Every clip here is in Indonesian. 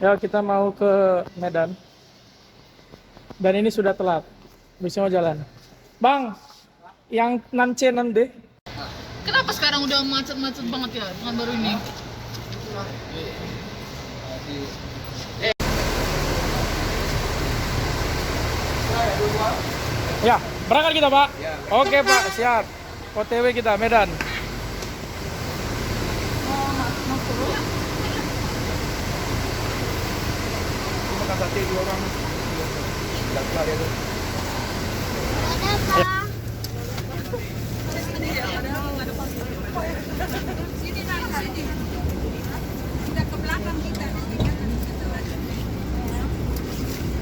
Ya, kita mau ke Medan. Dan ini sudah telat. Bisa mau jalan. Bang, yang Nance nanti. Kenapa sekarang udah macet-macet banget ya dengan baru ini? Ya, berangkat kita, Pak. Oke, Pak, siap. OTW kita Medan.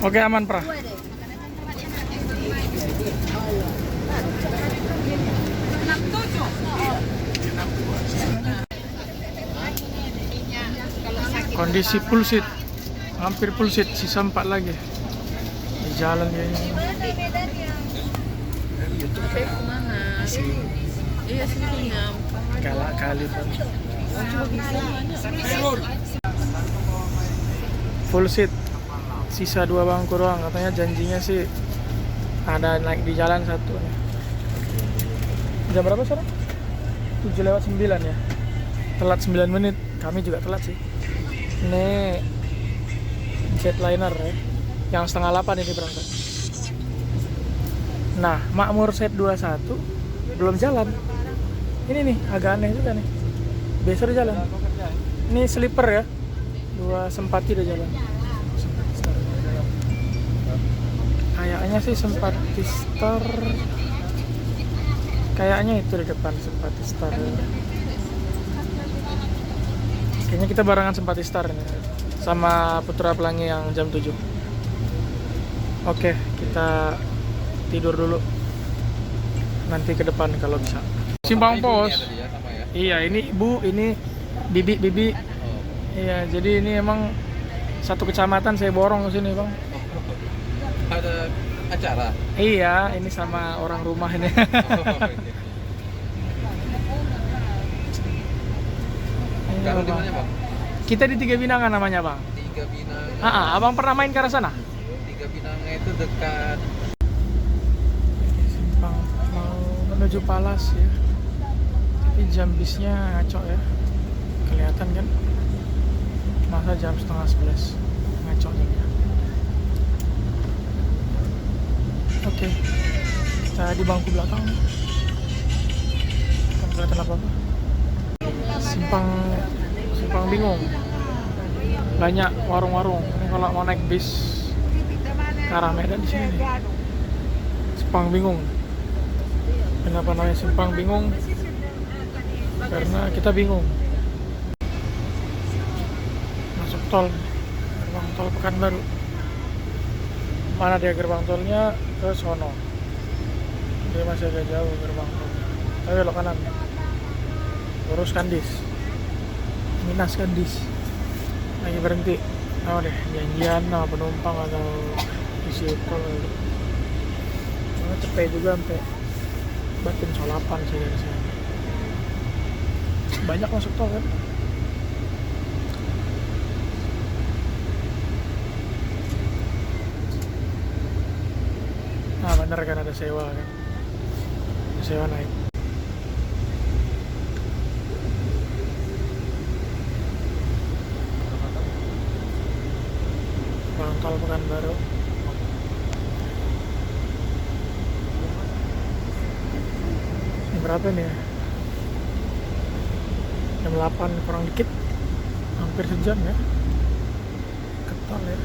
Oke, aman, Pra. Kondisi full seat, hampir full seat, sisa 4 lagi di jalan ya ini. Kayak kemana? Iya sini Galak kali Pak. Full seat, sisa 2 bangku doang. Katanya janjinya sih ada naik di jalan satu nih. Jam berapa sekarang? 7:09 ya. Telat 9 menit. Kami juga telat sih. Ini jetliner ya, yang setengah 8 ini berangkat. Nah, Makmur Set 21 belum jalan. Ini nih, agak aneh juga nih. Biasa udah jalan. Ini sleeper ya. 2 Sempati udah jalan. Sempati Star. Kayaknya sih Sempati Star. Kayaknya itu di depan Sempati Star. Kayaknya kita barengan Sempati Star nih, sama Putra Pelangi yang jam 7. Oke, kita tidur dulu. Nanti ke depan kalau bisa. Simpang Pos. Iya, ini Ibu, ini Bibi. Iya, jadi ini emang satu kecamatan saya borong ke sini, Bang. Ada acara? Iya, ini sama orang rumah ini. Kalau di mana, Bang? Kita di Tiga Binangan namanya, Bang. Tiga Binangan. Abang pernah main ke arah sana? Tiga Binangan itu dekat Simpang mau menuju Palas ya. Tapi jam bisnya ngaco ya. Kelihatan kan? Masa jam 10:30 ngaco jamnya. Oke. Kita di bangku belakang. Kan kelihatan apa-apa. Simpang bingung. Banyak warung-warung. Ini kalau mau naik bis ke arah Medan di sini nih. Simpang bingung. Kenapa namanya simpang bingung? Karena kita bingung. Masuk tol, gerbang tol Pekanbaru. Mana dia gerbang tolnya? Ke sono. Dia masih agak jauh gerbang tol. Tapi belok kanan. Lurus Kandis. Minas Kandis. Lagi berhenti. Oh deh, janjian sama penumpang atau isi tol. Cepet juga sampai Batin Solapan sih dari sini. Banyak masuk tol kan? Nah bener kan, ada sewa kan? Sewa naik. Bang tol Pekanbaru. Ini berapa nih ya? Jam 8 kurang dikit. Hampir sejam ya. Ketol ya.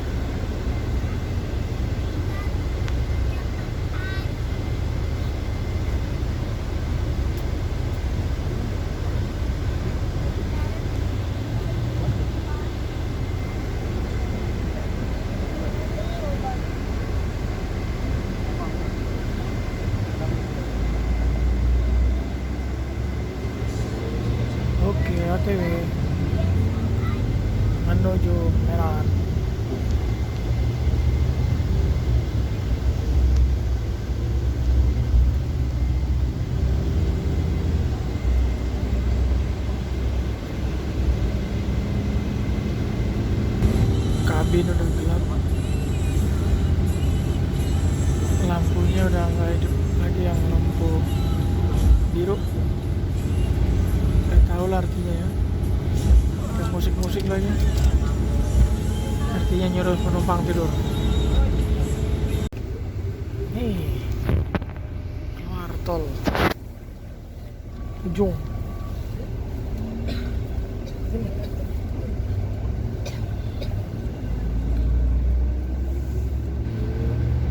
Oke, OTW menuju Medan. kabin udah gelap, lampunya udah nggak hidup lagi, yang lampu biru nggak tahu lah artinya ya. Terus musik-musik lagi, artinya nyuruh penumpang tidur. Nih keluar tol ujung.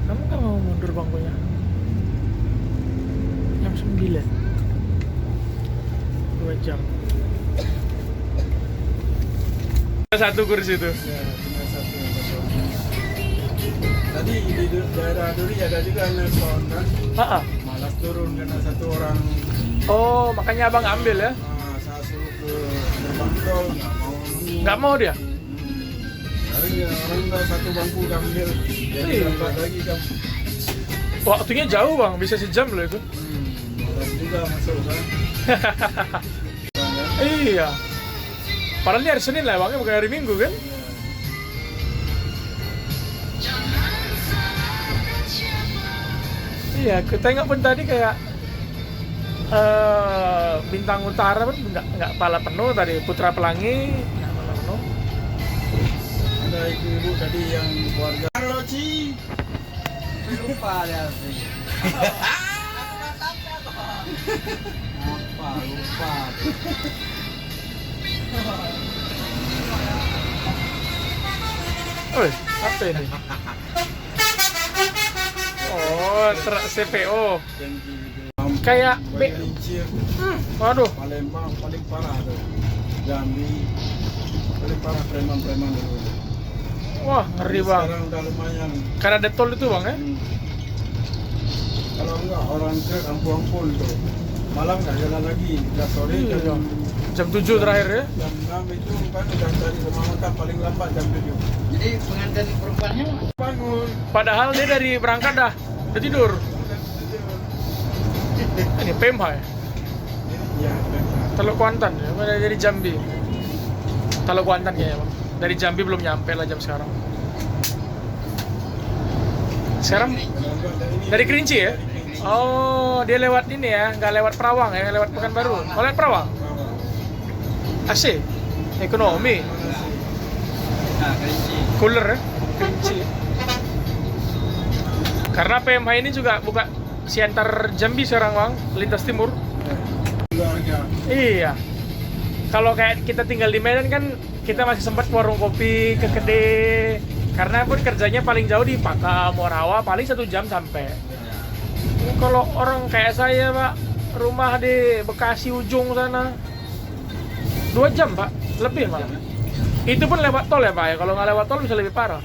Kamu kan mau mundur bangkunya jam 9, 2 jam. Satu kursi itu. Ya, cuma satu yang kosong. Tadi di daerah Duri ada juga nelpon kan, Ah, malas turun karena satu orang. oh makanya abang ambil ya? Saya suruh ke gerbang tol, nggak mau nunggu. Nggak mau dia? Hari ya, orang udah satu bangku ambil, jadi Iya. berangkat lagi kan. Waktunya jauh bang, bisa sejam loh itu. Malas juga masuk kan. Kan? Iya. Padahal ini hari Senin lah bang, bukan hari Minggu kan? Iya, aku tengok pun tadi kayak Bintang Utara pun nggak pala penuh tadi, Putra Pelangi nggak pala penuh. Ada ibu-ibu tadi yang keluarga. Halo Ci. Lupa dia sih. Apa lupa? Woi, apa ini? Oh, CPO. Kayak Gelincir, waduh, Palembang paling parah tuh. Jambi paling parah preman-preman dulu. wah ngeri bang. Sekarang udah lumayan. Karena ada tol itu bang ya? Kalau enggak orang truk ampun-ampun tuh. Malam nggak jalan lagi. Udah sore Iya. jam Jam 7 terakhir ya? jam 6 itu kan udah cari rumah makan paling lambat jam 7. Jadi pengantin perempuannya Bangun. Padahal dia dari berangkat dah, udah tidur. Ini PMH ya? Ya, Teluk Kuantan ya? Dari Jambi. Teluk Kuantan kayaknya bang. Dari Jambi belum nyampe lah jam sekarang. Sekarang dari Kerinci ya? Oh, dia lewat ini ya, nggak lewat Perawang ya, lewat Pekanbaru. Oh, lewat Perawang? AC? Ekonomi? Nah, Kerinci. Cooler ya? Kerinci. Karena PMH ini juga buka siantar Jambi sekarang bang, lintas timur. keluarga. Iya. Kalau kayak kita tinggal di Medan kan kita masih sempat warung kopi ke Kede. Karena pun kerjanya paling jauh di Pakam, Morawa, paling 1 jam sampai. Kalau orang kayak saya pak, rumah di Bekasi ujung sana 2 jam pak, lebih malah. Itu pun lewat tol ya pak ya. Kalau nggak lewat tol bisa lebih parah.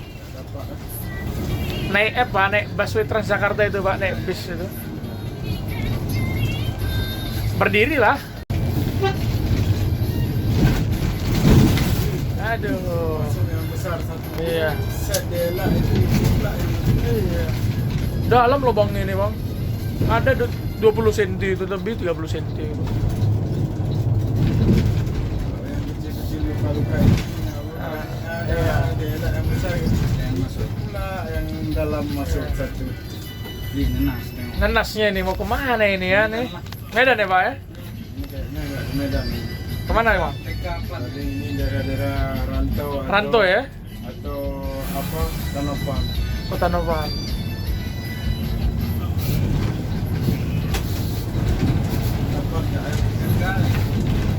Naik pak, naik busway Transjakarta itu pak, naik bis itu. Berdiri lah. Aduh. Masuk yang besar satu. Iya. Set dia lah itu pula ini. Iya. Dalam lubang ini bang. Ada 20 cm itu lebih 30 cm itu. Yang kecil-kecil luka-luka ini. Iya. Ada yang besar yang masuk pula yang dalam masuk satu. Di Nenas. Nenasnya ini mau kemana ini ya nih? Medan ya pak ya? Ini kayaknya nggak ke Medan nih. Kemana bang? Tadi ini daerah-daerah rantau. Rantau ya? Atau apa? Tanopan. Kota Novan.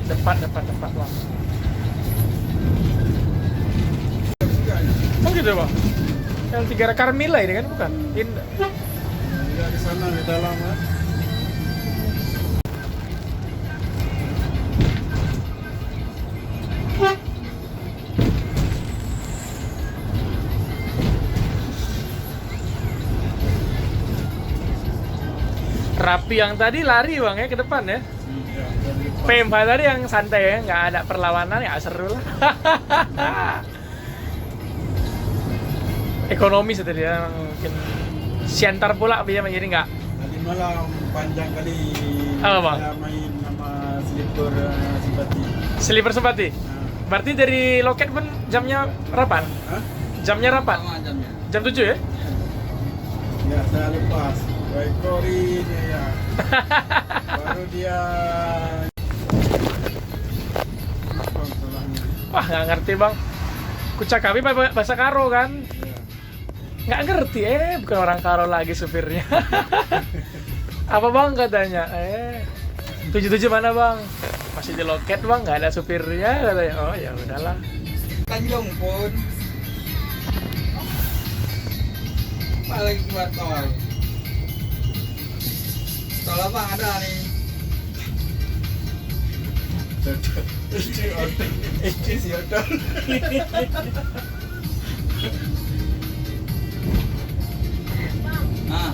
Dapat nggak? Depan bang. Juga ya. Oh gitu bang? Yang 3 Carmila ini kan bukan? Indah. Tidak di sana di dalam ya. Rapi yang tadi lari bang ya ke depan ya? Ya, dari PMH tadi yang santai ya, nggak ada perlawanan ya seru lah. Ekonomis itu dia mungkin siantar pula dia jadi nggak. tadi malam panjang kali Apa, Bang? saya main sama slipper simpati. Seliver Sempati. Nah, Berarti dari loket pun jamnya berapaan? hah? Jamnya rapat? Sama jamnya. Jam 7 ya? Ya, saya lepas. Baik korinnya ya. Baru dia kontrolnya. Wah, nggak ngerti bang. Kucakapi bahasa Karo kan? Ya. Nggak ngerti, bukan orang Karo lagi supirnya. Apa bang katanya? 77 mana bang? Masih di loket bang, nggak ada supirnya katanya. Oh ya udahlah. Tanjung pun. Apalagi keluar tol. Tol apa ada nih? Itu si Odon. Ah,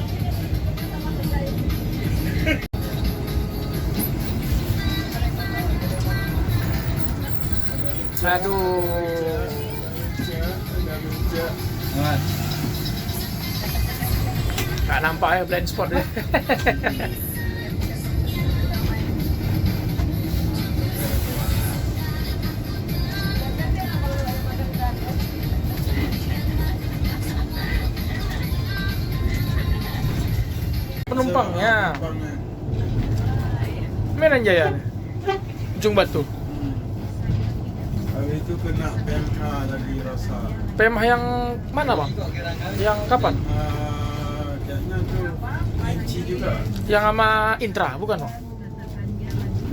Aduh. Mas. Nggak nampak ya blind spot deh. Penumpangnya Medan Jaya, Ujung Batu. Habis itu kena PMH lagi rasa. PMH yang mana bang? Kok kira-kira Yang kapan? Kayaknya tuh Inci juga. Yang sama Intra, bukan bang?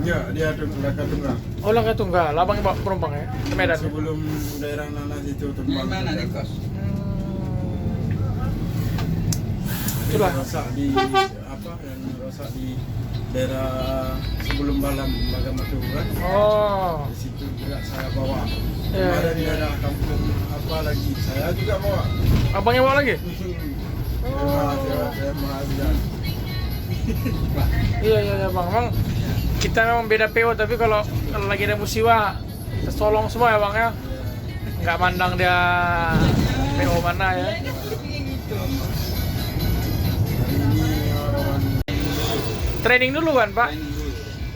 Ya, dia tuh belakang tunggal. Oh Langkah Tunggal, abang bawa penumpang ya? Ke Medan. Sebelum daerah Nanas itu Ini tumbang. mana nih kos? Itulah. Rosak di apa yang rosak di daerah sebelum Balam Bagamatu kan. Oh, Di situ juga saya bawa. Iya, Ada di iya. daerah kampung apa lagi saya juga bawa. abangnya bawa lagi? Saya mahasiswa. Iya iya bang, bang. Kita memang beda PO tapi kalau lagi ada musibah, kita tolong semua ya bang ya. Nggak mandang dia PO mana ya. Hari ini orang Training dulu kan pak? Training dulu.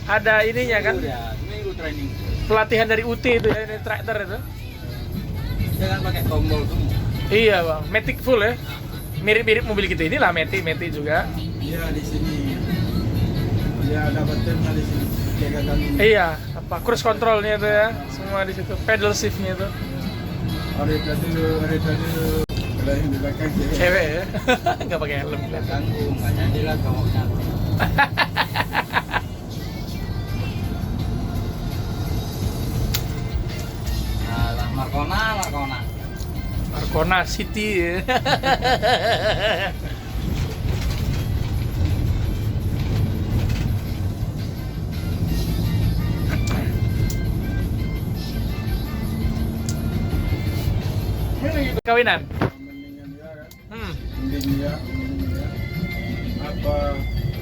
Ada ininya kan? Seminggu training. Pelatihan dari UT itu ya, dari traktor itu. Jangan pakai tombol semua. Iya bang, Matic full ya. Mirip-mirip mobil kita inilah Matic juga. dia di sini. Dia ada buttonnya di sini. Jaga kami. Iya, apa cruise controlnya itu ya, semua di situ. Pedal shiftnya itu. Ada dulu. Ada yang di belakang cewek. Cewek ya, nggak pakai helm. Nggak tanggung, nggak jadilah cowoknya. Alah, Markona. Markona City. Kawinan. Mendingan dia kan. Hmm. Mending dia. Apa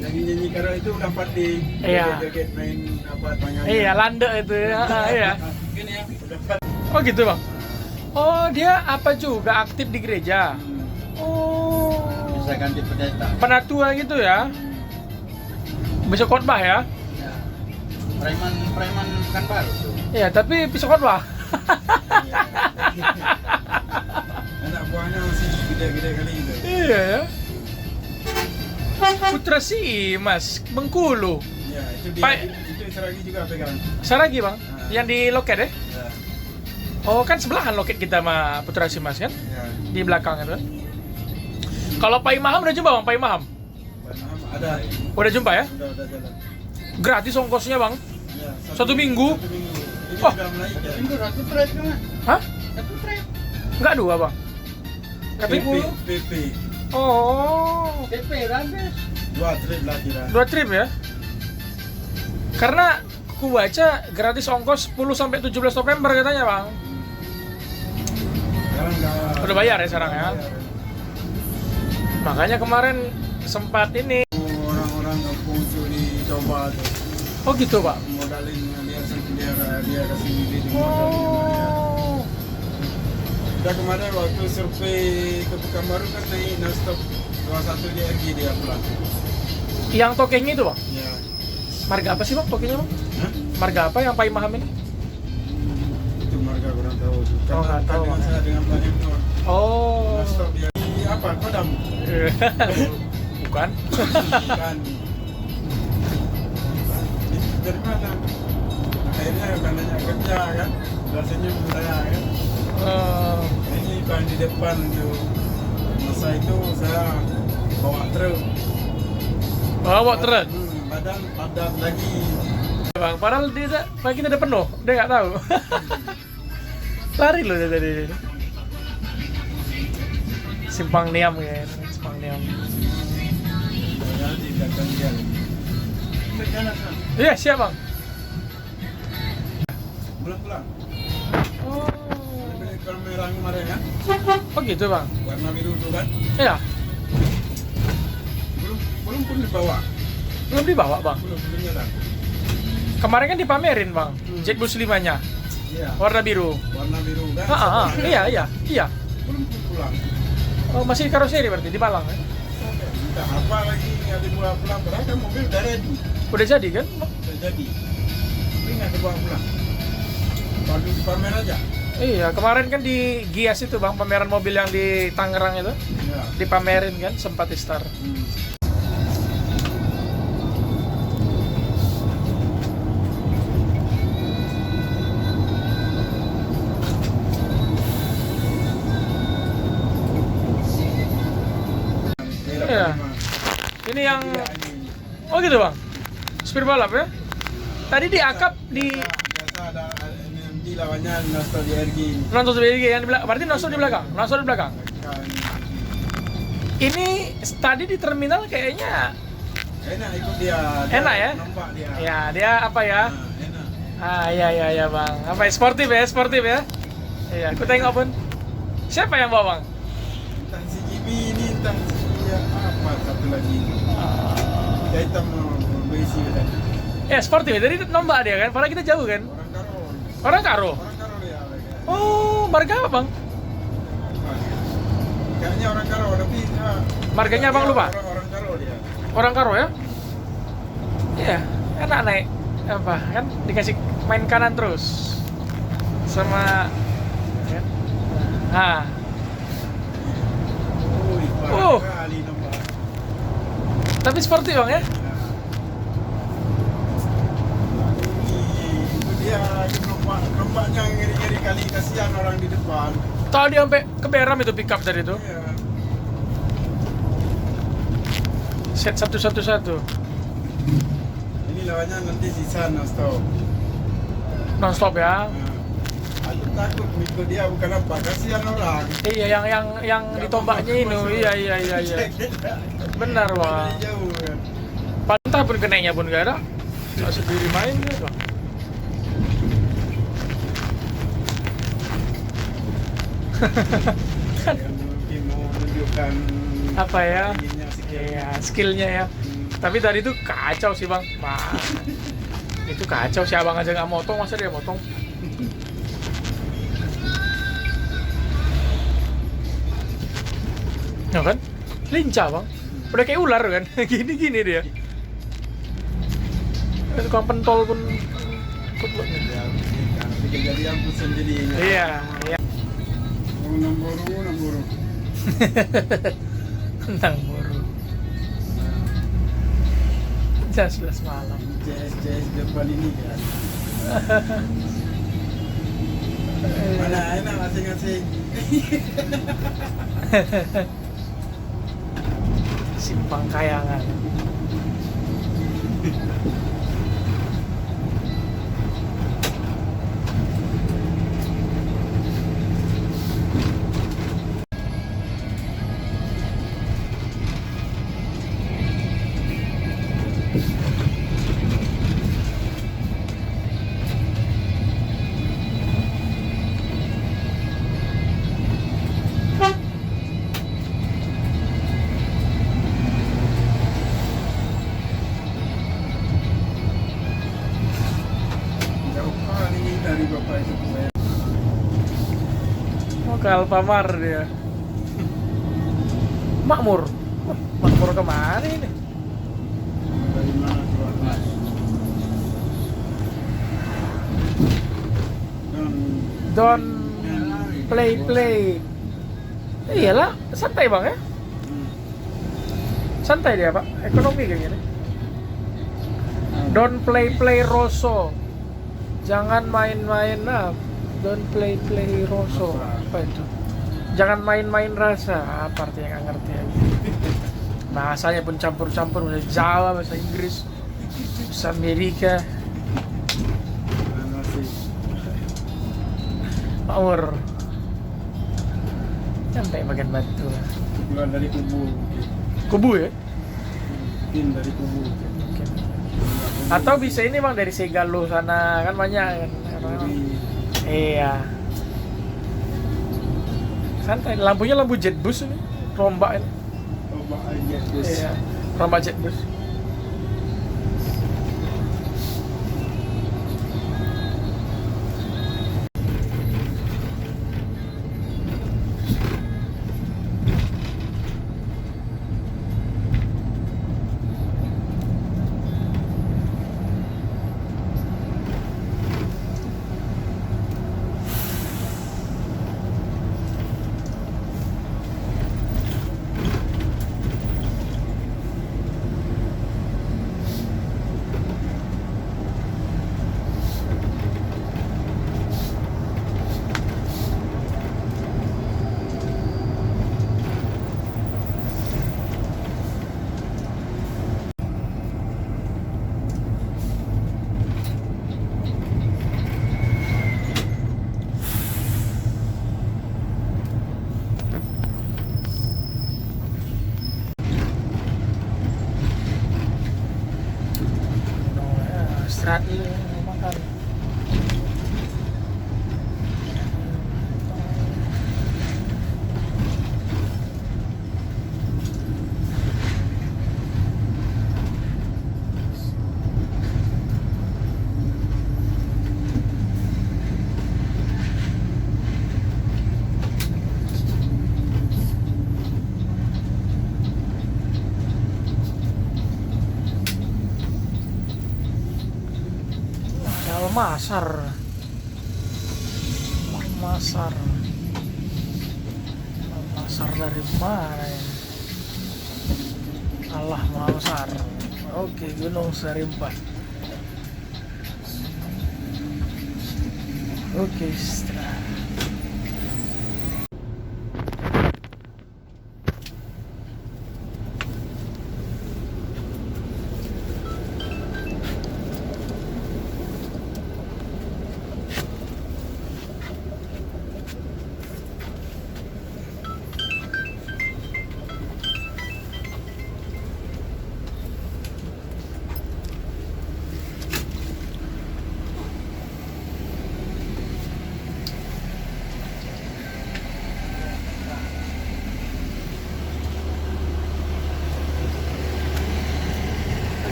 nyanyi karena itu dapat di Iya. joget main apa tangannya. Iya, lande itu ya. Iya. Gini ya. Dapat. Oh gitu bang. Oh dia apa juga aktif di gereja. Oh. Bisa ganti pendeta. Penatua gitu ya. Bisa khotbah ya. Ya. Preman kan baru tuh. Iya, tapi bisa khotbah. Anak buahnya masih gede-gede kali itu. Iya ya. Putra si Mas Bengkulu. Ya, itu dia. Pak. Itu Saragi juga pegang. Saragi bang, yang di loket ya? Ya. Oh kan sebelahan loket kita sama Putra si Mas kan? Ya. Di belakang itu. Kalau Pak Imam udah jumpa bang, Pak Imam? Ada. Udah jumpa ya? Udah jalan. Gratis ongkosnya bang? Ya, Satu minggu? Satu minggu. Ini Oh. udah naik ya. Minggu satu trip kan? Hah? Satu trip. Enggak dua bang? PP. Oh, DP habis. 2 trip lah kira. 2 trip ya? Karena aku baca gratis ongkos 10 sampai 17 November katanya bang. Sekarang nggak. Udah bayar ya sekarang ya? Makanya kemarin sempat ini. Orang-orang kampung itu dicoba tuh. Oh gitu pak? Modalin dia kasih duit modalin. Oh. Udah kemarin waktu survei ke Pekanbaru kan naik non-stop 21 DRG dia pulang. Yang tokengnya itu bang? Ya. Marga apa sih bang tokengnya bang? Hah? Marga apa yang Pak Imam ini? Itu marga kurang tahu. Oh, nggak tahu. Dengan saya dengan Pak Ibnu. Oh. Nastop dia di apa? Kodam. Bukan. Kan. Dari mana? Akhirnya kan nanya kerja kan, rasanya saya kan. Oh. Ini ban di depan tuh. Masa itu saya bawa truk. Bawa truk. Badan padat lagi. Bang, padahal dia kita udah penuh, dia nggak tahu. Lari loh dia tadi. Simpang Niam ya, Simpang Niam. Saya di belakang dia. Kita jalan kan? Iya, siap bang. Belum pulang. Oh, Beli kamera kemarin kan? oh gitu bang. Warna biru itu kan? Iya, Belum pun dibawa. belum dibawa bang. Belum nyerah. Kemarin kan dipamerin bang, Jetbus 5-nya, Iya. warna biru. Warna biru kan? Iya. Belum pun pulang. Oh, masih di karoseri berarti, di Malang kan? Entah apa lagi nggak dibawa pulang. Padahal kan mobil udah ready. Udah jadi kan? Udah jadi. Tapi nggak dibawa pulang. Baru dipamer aja. Iya, kemarin kan di Gias itu bang, pameran mobil yang di Tangerang itu, Iya. dipamerin kan, sempat di start. Iya. Ini yang, oh gitu bang, supir balap ya? Tadi diakap di Biasa ada NMG lawannya Nostal di RG. nonton di yang di belakang, berarti nonton di belakang, nonton di belakang. Kan Ini tadi di terminal kayaknya enak ikut dia. Enak ya? Nampak dia. ya dia apa ya? Nah, enak. Iya bang, apa ya? Sportif ya? Iya, aku tengok pun. Siapa yang bawa bang? Entah si Gibi ini, entah si apa satu lagi. Dia hitam berisi tadi. Ya sportif ya, jadi nombak dia kan, padahal kita jauh kan? Orang Orang Karo. Karo. Orang Karo dia. Mereka. Oh, marga apa bang? Kayaknya orang Karo, tapi Marganya abang lupa? Orang Karo dia. Orang Karo ya? Iya, enak naik apa kan dikasih main kanan terus sama ya. Nah, Kali nombor. tapi sportif bang ya? Itu dia nombaknya ngeri-ngeri kali, kasihan orang di depan. Tadi sampai ke Beram itu pick up tadi itu. Iya. Set 111 Ini lawannya nanti sisa non-stop. non-stop ya. Aku takut mikir dia bukan apa, kasihan orang. Iya, yang ditombaknya ini. Iya. Benar wah. Dari jauh kan. Pantah pun kenainya pun gak ada. Cuma sendiri main ya bang. Yang mungkin mau menunjukkan Apa ya? ininya, skillnya. Iya, skillnya ya. Tapi tadi itu kacau sih bang. Wah, itu kacau si abang aja nggak motong, masa dia motong? Ya kan? Lincah bang. Udah kayak ular kan? Gini-gini dia. Tukang pentol pun ikut buat nih. Ya, tapi kejadian pun sendiri. Iya. Nombor. Tentang buru. Jam 11 malam. CS depan ini kan. Mana enak ngasih-ngasih. Simpang Kayangan. Jauh kali dari bapak itu ke saya. Mau ke Alfamart dia. Makmur. Wah, Makmur kemana ini? Dari mana tuan? Don't play. Iyalah, santai bang ya. Santai dia pak, ekonomi kayak gini. Don't play Rosso. Jangan main-main lah. Don't play Rosso. Apa itu? Jangan main-main rasa. Apa artinya nggak ngerti ya. Bahasanya pun campur-campur, bahasa Jawa, bahasa Inggris, bahasa Amerika. Power. Sampai bagian batu. Keluar dari kubu. Kubu ya? Tim dari kubu. Atau bisa ini bang dari Segalo sana kan banyak kan. Iya. Santai. Lampunya lampu jet bus ini. Rombak ini. Iya. Rombak jet bus. Istirahat dulu mau makan. Almasar. Almasar dari mana ya? Allah Almasar. Oke, Gunung Sarimpa. Oke, istirahat.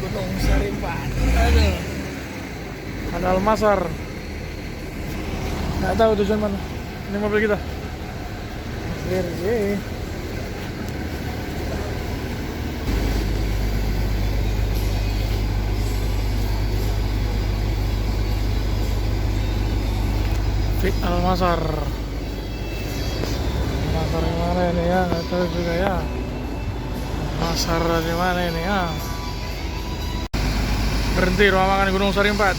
Gunung Sarimpa. Aduh. Ada Almasar. Nggak tahu tujuan mana. Ini mobil kita. Sergei. Fik Almasar. Almasar di mana ini ya? Nggak tahu juga ya. Almasar di mana ini ya? Berhenti rumah makan Gunung Sarimpa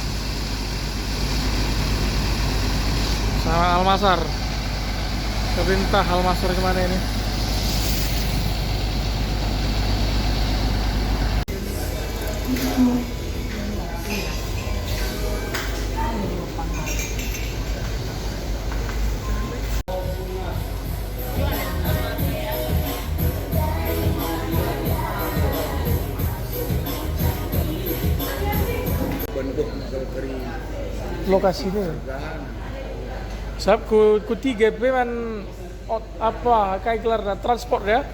sama Almasar. Perintah Almasar kemana ini? Lokasinya sab ku 3P man apa kayak gelar transport ya.